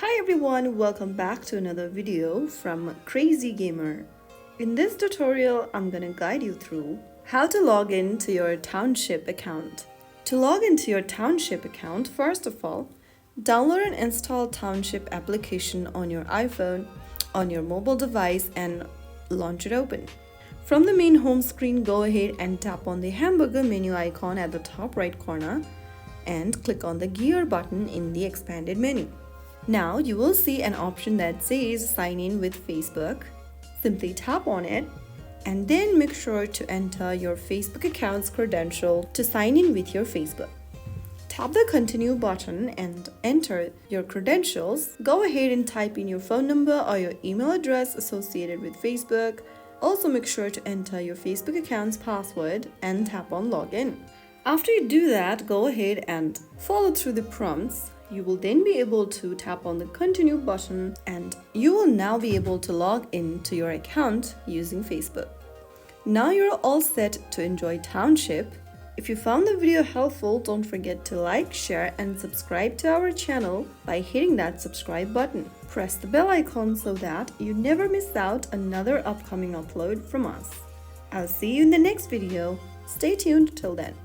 Hi everyone, welcome back to another video from Crazy Gamer. In this tutorial, I'm gonna guide you through how to log in to your Township account. To log into your Township account, first of all, download and install Township application on your iPhone, on your mobile device and launch it open. From the main home screen, go ahead and tap on the hamburger menu icon at the top right corner and click on the gear button in the expanded menu. Now you will see an option that says sign in with Facebook. Simply tap on it and then make sure to enter your Facebook account's credential to sign in with your Facebook. Tap the continue button and enter your credentials. Go ahead and type in your phone number or your email address associated with Facebook. Also make sure to enter your Facebook account's password and tap on login. After you do that, go ahead and follow through the prompts. You will then be able to tap on the continue button and you will now be able to log in to your account using Facebook. Now you're all set to enjoy Township. If you found the video helpful, don't forget to like, share and subscribe to our channel by hitting that subscribe button. Press the bell icon so that you never miss out another upcoming upload from us. I'll see you in the next video. Stay tuned till then.